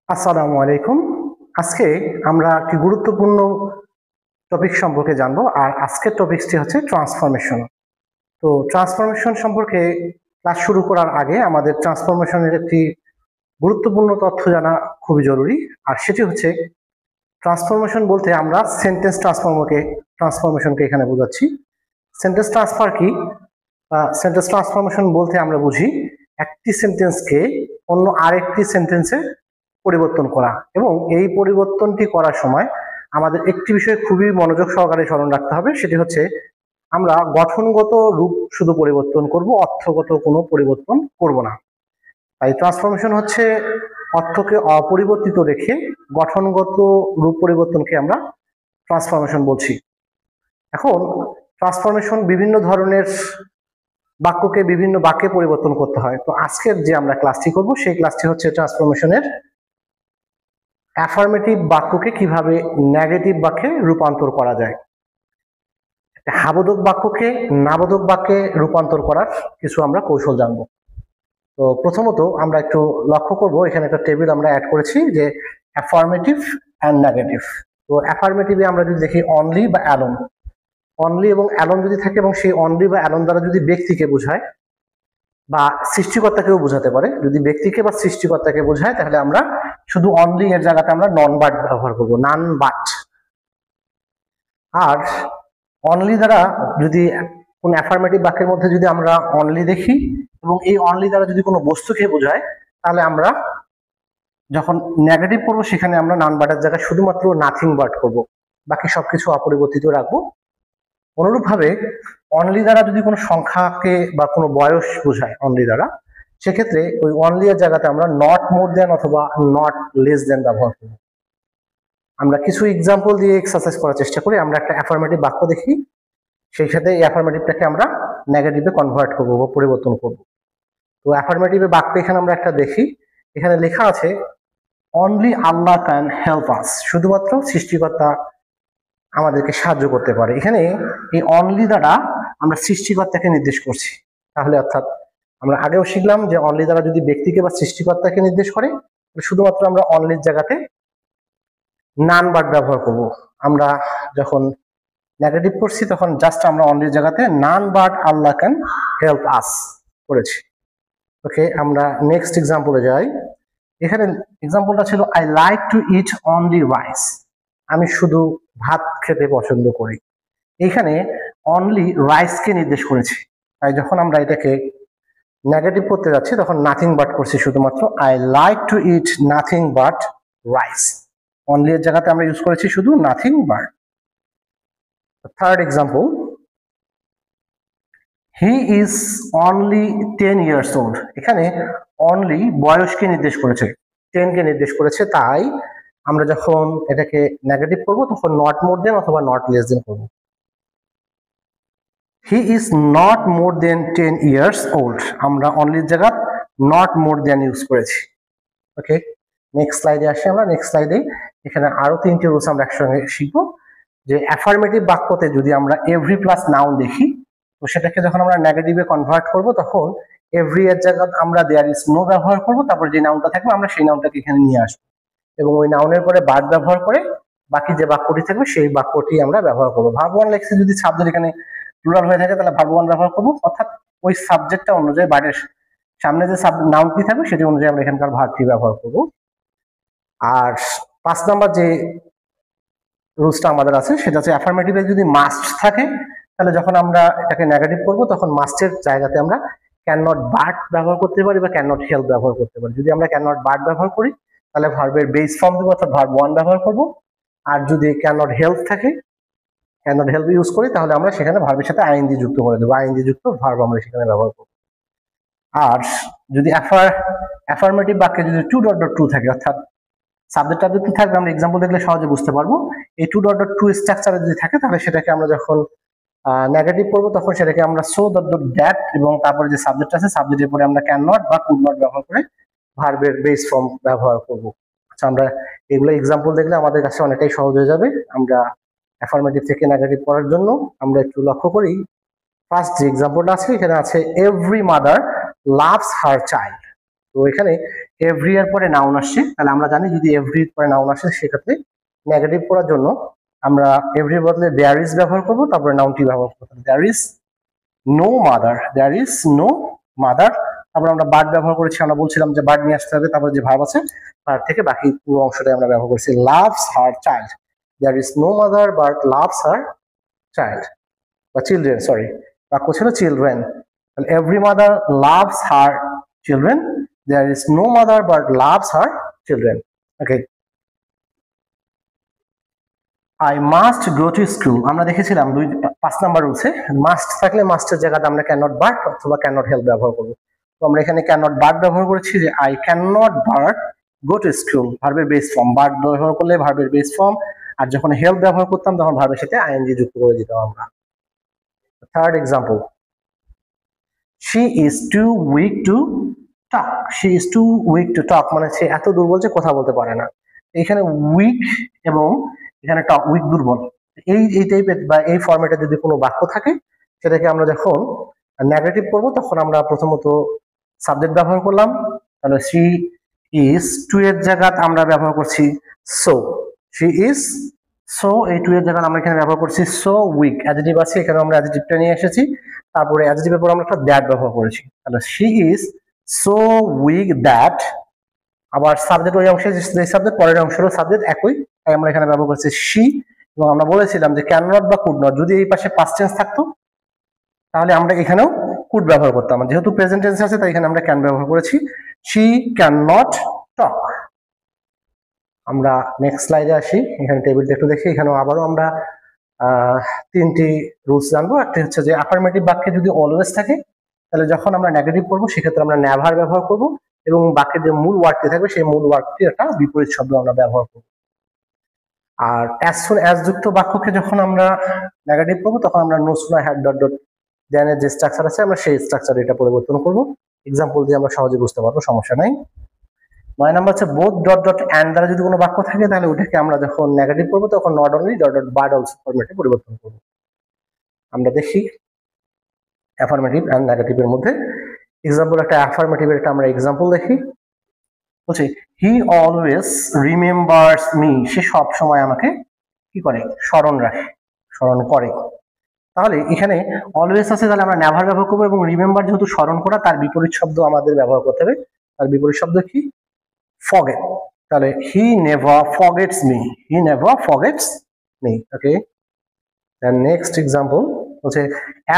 আসসালামু আলাইকুম। আজকে আমরা একটি গুরুত্বপূর্ণ টপিক সম্পর্কে জানবো, আর আজকের টপিকটি হচ্ছে ট্রান্সফরমেশন। তো ট্রান্সফরমেশন সম্পর্কে ক্লাস শুরু করার আগে আমাদের ট্রান্সফরমেশনের একটি গুরুত্বপূর্ণ তথ্য জানা খুবই জরুরি, আর সেটি হচ্ছে ট্রান্সফরমেশন বলতে আমরা সেন্টেন্স ট্রান্সফরমেশনকে এখানে বোঝাচ্ছি। সেন্টেন্স ট্রান্সফার কি? সেন্টেন্স ট্রান্সফরমেশন বলতে আমরা বুঝি একটি সেন্টেন্সকে অন্য আরেকটি সেন্টেন্সে পরিবর্তন করা, এবং এই পরিবর্তনটি করার সময় আমাদের একটি বিষয় খুবই মনোযোগ সহকারে স্মরণ রাখতে হবে, সেটি হচ্ছে আমরা গঠনগত রূপ শুধু পরিবর্তন করব, অর্থগত কোনো পরিবর্তন করব না। তাই ট্রান্সফরমেশন হচ্ছে অর্থকে অপরিবর্তিত রেখে গঠনগত রূপ পরিবর্তনকে আমরা ট্রান্সফরমেশন বলছি। এখন ট্রান্সফরমেশন বিভিন্ন ধরনের বাক্যকে বিভিন্ন বাক্যে পরিবর্তন করতে হয়। তো আজকের যে আমরা ক্লাসটি করব সেই ক্লাসটি হচ্ছে ট্রান্সফরমেশনের অ্যাফার্মেটিভ বাক্যকে কিভাবে নেগেটিভ বাক্যে রূপান্তর করা যায়, হাবোধক বাক্যকে নাবোধক বাক্যে রূপান্তর করার কিছু আমরা কৌশল জানবো। তো প্রথমত আমরা একটু লক্ষ্য করব, এখানে একটা টেবিল আমরা অ্যাড করেছি যে অ্যাফার্মেটিভ অ্যান্ড নেগেটিভ। তো অ্যাফার্মেটিভে আমরা যদি দেখি অনলি বা অ্যালোন, অনলি এবং অ্যালোন যদি থাকে এবং সেই অনলি বা অ্যালোন দ্বারা যদি ব্যক্তিকে বোঝায় বা সৃষ্টিকর্তাকেও বোঝাতে পারে, যদি ব্যক্তিকে বা সৃষ্টিকর্তাকে বোঝায় তাহলে আমরা শুধু অনলি এর জায়গাতে আমরা নন বাট ব্যবহার করব, নান বাট। আর অনলি দ্বারা যদি কোন অ্যাফার্মেটিভ বাক্যের মধ্যে যদি আমরা অনলি দেখি এবং এই অনলি দ্বারা যদি কোনো বস্তুকে বোঝায়, তাহলে আমরা যখন নেগেটিভ করবো সেখানে আমরা নান বাটের জায়গায় শুধুমাত্র নাথিং বাট করব, বাকি সবকিছু অপরিবর্তিত রাখবো। অনুরূপভাবে অনলি দ্বারা যদি কোনো সংখ্যাকে বা কোনো বয়স বোঝায় অনলি দ্বারা, সেক্ষেত্রে ওই অনলি এর জায়গাতে আমরা নট মোর দেন অথবা নট লেস দেন ব্যবহার করব। আমরা কিছু এক্সাম্পল দিয়ে এক্সারসাইজ করার চেষ্টা করি। আমরা একটা অ্যাফার্মেটিভ বাক্য দেখি, সেই সাথে এই অ্যাফার্মেটিভটাকে আমরা নেগেটিভে কনভার্ট করবো বা পরিবর্তন করব। তো অ্যাফার্মেটিভে বাক্য এখানে আমরা একটা দেখি, এখানে লেখা আছে only Allah can help us, শুধুমাত্র সৃষ্টিকর্তা আমাদেরকে সাহায্য করতে পারে। এখানে এই অনলি দ্বারা আমরা সৃষ্টিকর্তাকে নির্দেশ করছি। তাহলে অর্থাৎ আমরা আগেও শিখলাম যে অনলি দ্বারা যদি ব্যক্তিকে বা সৃষ্টিকর্তাকে নির্দেশ করে, শুধুমাত্র আমরা অনলির জায়গাতে নান বাট ব্যবহার করব। আমরা যখন নেগেটিভ করছি তখন জাস্ট আমরা অনলির জায়গাতে none but Allah can help us করেছি। ওকে, আমরা নেক্সট এক্সাম্পলে যাই। এখানে এক্সাম্পলটা ছিল I like to it only rice, আমি শুধু ভাত খেতে পছন্দ করি। এখানে অনলি রাইসকে নির্দেশ করেছি, তাই যখন আমরা এটাকে নেগেটিভ করতে যাচ্ছি তখন নাথিং বাট করছি, শুধুমাত্র I like to it nothing but rice. Only এর জায়গাতে আমরা ইউজ করেছি শুধু nothing but. Third example, he is only 10 years old, এখানে অনলি বয়সকে নির্দেশ করেছে, 10 কে নির্দেশ করেছে, তাই আমরা যখন এটাকে নেগেটিভ করব তখন নট মোর দেন অথবা নট লেস দেন করব। He is not more than 10 years old, আমরা অনলির জায়গা নট মোর দেন ইউজ করেছি। ওকে, নেক্সট স্লাইডে আসি আমরা। নেক্সট স্লাইডে এখানে আরো 3টি রুলস আমরা একসঙ্গে শিখবো। যে অ্যাফার্মেটিভ বাক্যতে যদি আমরা এভরি প্লাস নাউন দেখি, তো সেটাকে যখন আমরা নেগেটিভে কনভার্ট করব তখন এভরি এর জায়গায় আমরা দেয়ার ইজ নো ব্যবহার করব, তারপর যে নাউনটা থাকবে আমরা সেই নাউনটাকে এখানে নিয়ে আসবো, এবং ওই নাউনের পরে বাদ ব্যবহার করে বাকি যে বাক্যটি থাকবে সেই বাক্যটি আমরা ব্যবহার করবো। ভার্ব ওয়ান লেখছি, যদি সাবজেক্ট এখানে প্লুরাল হয়ে থাকে তাহলে ভার্ব ওয়ান ব্যবহার করবো, অর্থাৎ ওই সাবজেক্টটা অনুযায়ী বাইরের সামনে যে নাউনটি থাকবে সেটি অনুযায়ী আমরা এখানকার ভার্বটি ব্যবহার করব। আর 5 নাম্বার যে রুলসটা আমাদের আছে সেটা হচ্ছে অ্যাফার্মেটিভে যদি মাস্ট থাকে তাহলে যখন আমরা এটাকে নেগেটিভ করব তখন মাস্টের জায়গাতে আমরা ক্যান নট বাট ব্যবহার করতে পারি বা ক্যান নট হেল্প ব্যবহার করতে পারি। যদি আমরা ক্যান নট বাট ব্যবহার করি তাহলে ভার্বের বেস ফর্ম দেবো, অর্থাৎ ভার্ব ওয়ান ব্যবহার করব। আর যদি ক্যান নট হেল্প থাকে, ক্যান নট হেল্প ইউজ করি, তাহলে আমরা সেখানে ভার্বের সাথে আইএনজি যুক্ত করে দেবো, আইএনজি যুক্ত ভার্ব আমরা সেখানে ব্যবহার করব। আর যদি অ্যাফার্মেটিভ বাক্যে যদি 2.2 থাকে, অর্থাৎ সাবজেক্ট টাবজেক্ট থাকবে, আমরা এক্সাম্পল দেখলে সহজে বুঝতে পারবো। এই 2.2 স্ট্রাকচারে যদি থাকে তাহলে সেটাকে আমরা যখন নেগেটিভ করবো তখন সেটাকে আমরা সো দ্যাট এবং তারপরে যে সাবজেক্ট আছে সাবজেক্টের পরে আমরা ক্যান নট বা কুড নট ব্যবহার করে ভার্বের বেস ফর্ম ব্যবহার করব। আচ্ছা, আমরা এগুলো এক্সাম্পল দেখলে আমাদের কাছে অনেকটাই সহজ হয়ে যাবে। আমরা অ্যাফার্মেটিভ থেকে নেগেটিভ করার জন্য আমরা একটু লক্ষ্য করি। ফার্স্ট যে এক্সাম্পলটা আছে এখানে আছে every mother loves her child, তো এখানে এভরি এর পরে নাউন আসছে, তাহলে আমরা জানি যদি এভরি এর পরে নাউন আসে সেক্ষেত্রে নেগেটিভ করার জন্য আমরা এভরির বদলে দেয়ার ইজ ব্যবহার করবো, তারপরে নাউনটি ব্যবহার করবো। There is no mother, there is no mother. তারপরে আমরা বার্ড ব্যবহার করেছি, আমরা বলছিলাম যে বার্ড নিয়ে আসতে হবে, তারপরে যে ভার্ব আছে ভার্ব থেকে বাকি পুরো অংশটাই আমরা ব্যবহার করেছি। Loves her child, there is no mother but loves her child, বা চিলড্রেন, সরি বাক্য ছিল চিলড্রেন। তাহলে every mother loves her children, there is no mother but loves her children. Okay, I must go to school, আমরা দেখেছিলাম 5 number রুলসে must থাকলে মাস্টের জায়গাতে আমরা can not but অথবা ক্যান নট হেল্প ব্যবহার করবো। তো আমরা এখানে ক্যান নট বাট ব্যবহার করেছি, যে I can not but go to school, ভার্বের বেস ফর্ম। বাট ব্যবহার করলে ভার্বের বেস ফর্ম, আর যখন হেল্প ব্যবহার করতাম তখন ভার্বের সাথে আইএনজি যুক্ত করে দিতাম আমরা। Third example, she is too weak to talk, she is too weak to talk মানে সে এত দুর্বল যে কথা বলতে পারে না। এখানে উইক এবং এখানে টক, উইক দুর্বল, এই টাইপের বা এই ফরম্যাটে যদি কোনো বাক্য থাকে সেটাকে আমরা যখন নেগেটিভ করব তখন আমরা প্রথমত সাবজেক্ট ব্যবহার করলাম, তাহলে she is টু এর জায়গায় আমরা ব্যবহার করছি so, she is so, এই টু এর জায়গায় আমরা এখানে ব্যবহার করছি so weak, অ্যাডজেক্টিভ আছে এখানে আমরা অ্যাডজেক্টিভটা নিয়ে এসেছি, তারপরে অ্যাডজেক্টিভের পর আমরা একটা দ্যাট ব্যবহার করেছি, তাহলে she is so weak that, আবার সাবজেক্ট ওই অংশে যে সাবজেক্ট পরের অংশেরও সাবজেক্ট একই, তাই আমরা এখানে ব্যবহার করছি she। এবং আমরা বলেছিলাম যে ক্যান নট বা কুড নট, যদি এই পাশে পাস্ট টেন্স থাকতো তাহলে আমরা এখানেও কুড ব্যবহার করতাম, যেহেতু প্রেজেন্ট টেন্স আছে তাই এখানে আমরা ক্যান ব্যবহার করেছি, she cannot talk। আমরা নেক্সট স্লাইডে আসি, এখানে টেবিলটা একটু দেখি, এখানেও আবারও আমরা 3টি রুলস জানবো। একটা হচ্ছে যে অ্যাফার্মেটিভ বাক্যে যদি অলওয়েজ থাকে তাহলে যখন আমরা নেগেটিভ করবো সেক্ষেত্রে আমরা নেভার ব্যবহার করব, এবং বাক্যের যে মূল ওয়ার্ডটি থাকবে সেই মূল ওয়ার্ডটি একটা বিপরীত শব্দ আমরা ব্যবহার করব। আর অ্যাজ সুন অ্যাজ যুক্ত বাক্যকে যখন আমরা নেগেটিভ করবো তখন আমরা no sooner had dot dot দেনের যে স্ট্রাকচার আছে আমরা সেই স্ট্রাকচার এটা পরিবর্তন করব। এক্সাম্পল দিয়ে আমরা সহজে বুঝতে পারবো, সমস্যা নাই। 9 নাম্বার হচ্ছে বোথ ডট ডট অ্যান্ড দ্বারা যদি কোনো বাক্য থাকে তাহলে ওটাকে আমরা যখন নেগেটিভ করবো তখন not only dot dot but also ফরম্যাটে পরিবর্তন করব। আমরা দেখি অ্যাফার্মেটিভ অ্যান্ড নেগেটিভের মধ্যে এক্সাম্পল, একটা অ্যাফার্মেটিভের একটা আমরা এক্সাম্পল দেখি, বলছি হি অলওয়েজ রিমেম্বার্স মি, সে সব সময় আমাকে কি করে, স্মরণ রাখে, স্মরণ করে। তাহলে এখানে অলওয়েজ আছে, তাহলে আমরা নেভার ব্যবহার করবো, এবং রিমেম্বার যেহেতু স্মরণ করা তার বিপরীত শব্দ আমাদের ব্যবহার করতে হবে, তার বিপরীত শব্দ কি, ফরগেট। তাহলে he never forgets me, he never forgets me. Okay, then next example হচ্ছে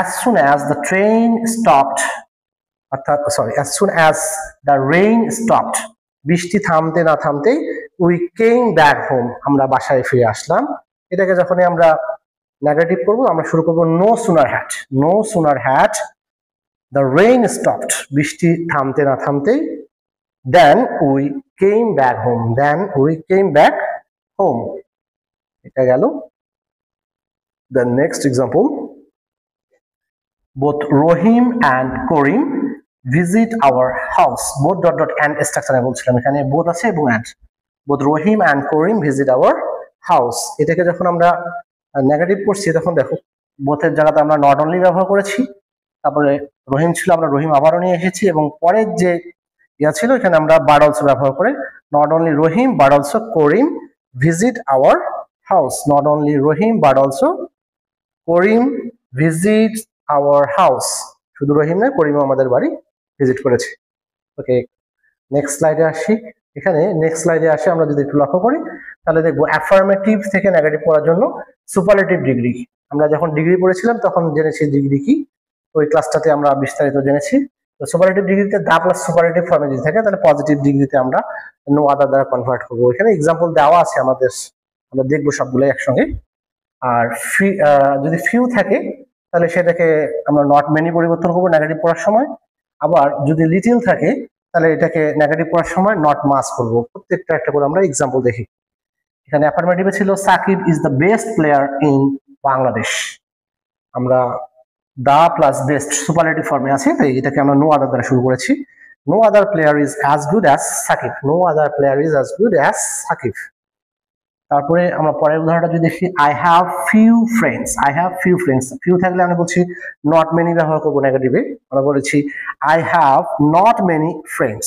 as soon as the train stopped, অর্থাৎ sorry as soon as the rain stopped, বৃষ্টি থামতে না থামতেই we came back home, আমরা বাসায় ফিরে আসলাম। এটাকে যখনই আমরা নেগেটিভ করব আমরা শুরু করব no sooner had, no sooner had the rain stopped, বৃষ্টি থামতে না থামতেই then we came back home, then we came back home, এটা গেল। The next example, both Rohim and Karim visit our house, both dot dot and structure এ বলছিলাম, এখানে both আছে এবং and, both Rohim and Karim visit our house, এটাকে যখন আমরা negative করছি তখন দেখো both এর জায়গাতে আমরা নট অনলি ব্যবহার করেছি, তারপরে রহিম ছিল আমরা রহিম আবারও নিয়ে এসেছি, এবং পরের যে ইয়া ছিল এখানে আমরা বাট অলসো ব্যবহার করে not only Rahim but also Karim visit our house, not only Rohim but also Karim visits our house, শুধু রহিম নয় করিমও আমাদের বাড়ি ভিজিট করেছে। ওকে, নেক্সট স্লাইডে আসি, এখানে নেক্সট স্লাইডে আসে আমরা যদি একটু লক্ষ্য করি তাহলে দেখবো অ্যাফার্মেটিভ থেকে নেগেটিভ করার জন্য সুপারলেটিভ ডিগ্রি, আমরা যখন ডিগ্রি পড়েছিলাম তখন জেনেছি ডিগ্রি কি, ওই ক্লাসটাতে আমরা বিস্তারিত জেনেছি। তো সুপারলেটিভ ডিগ্রিতে দা প্লাস সুপারলেটিভ ফর্মে যদি থাকে তাহলে পজিটিভ ডিগ্রিতে আমরা নো আদার দ্বারা কনভার্ট করবো। এখানে এক্সাম্পল দেওয়া আছে আমাদের, আমরা দেখবো সবগুলো একসঙ্গে। আর যদি ফিউ থাকে তাহলে সেটাকে আমরা নট মেনি পরিবর্তন করবো নেগেটিভ পড়ার সময়, আবার যদি লিটিল থাকে তাহলে এটাকে নেগেটিভ পড়ার সময় নট মাস করবো। প্রত্যেকটা একটা করে আমরা এক্সাম্পল দেখি। এখানে অ্যাফার্মেটিভে ছিল Shakib is the best player in Bangladesh, আমরা দা প্লাস বেস্ট সুপারলেটিভ ফর্মে আছে তাই এটাকে আমরা নো আদার দ্বারা শুরু করেছি। No other player is as good as Shakib, no other player is as good as Shakib. তারপরে আমরা পরের উদাহরণটা যদি দেখি, I have few friends, I have few friends, few থাকলে আমরা বলছি নট মেনি ব্যবহার করবো নেগেটিভে, আমরা বলেছি I have not many friends,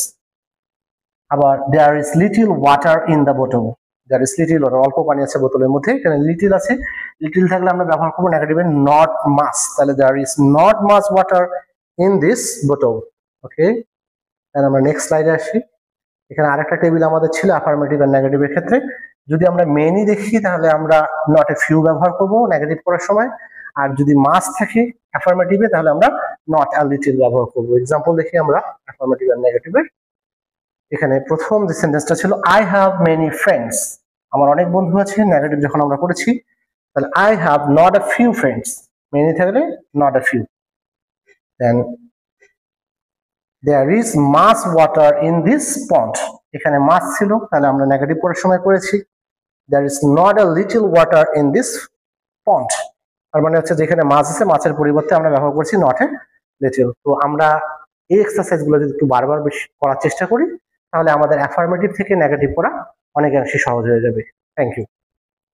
আবার there is little water in the বোতল, দেয়ার ইজ লিটিল ওয়াটার, অল্প পানি আছে বোতলের মধ্যে, এখানে লিটিল আছে, লিটিল থাকলে আমরা ব্যবহার করবো নেগেটিভে নট মাস, তাহলে there is not much water in this বোতল। ওকে, তাহলে আমরা নেক্সট স্লাইডে আসি। এখানে আরেকটা টেবিল আমাদের ছিল অ্যাফার্মেটিভ আর নেগেটিভের ক্ষেত্রে। যদি আমরা মেনি দেখি তাহলে আমরা নট এ ফিউ ব্যবহার করব নেগেটিভ করার সময়, আর যদি মাস থাকে অ্যাফার্মেটিভে তাহলে আমরা নট আ লিটিল ব্যবহার করব। এক্সাম্পল দেখি আমরা অ্যাফার্মেটিভ আর নেগেটিভের। এখানে প্রথম যে সেন্টেন্সটা ছিল আই হ্যাভ মেনি ফ্রেন্ডস, আমার অনেক বন্ধু আছে, নেগেটিভ যখন আমরা করেছি তাহলে I have not a few friends, many থাকলে not a few. Then there is much water in this pond, এখানে মাস ছিল তাহলে আমরা নেগেটিভ করার সময় করেছি there is not a little water in this pond, তার মানে হচ্ছে যেখানে মাছ আছে মাছের পরিবর্তে আমরা ব্যবহার করছি নট এ লিটল। তো আমরা এই এক্সারসাইজগুলো যদি একটু বারবার বেশি করার চেষ্টা করি তাহলে আমাদের অ্যাফার্মেটিভ থেকে নেগেটিভ করা অনেকাংশে সহজ হয়ে যাবে। Thank you.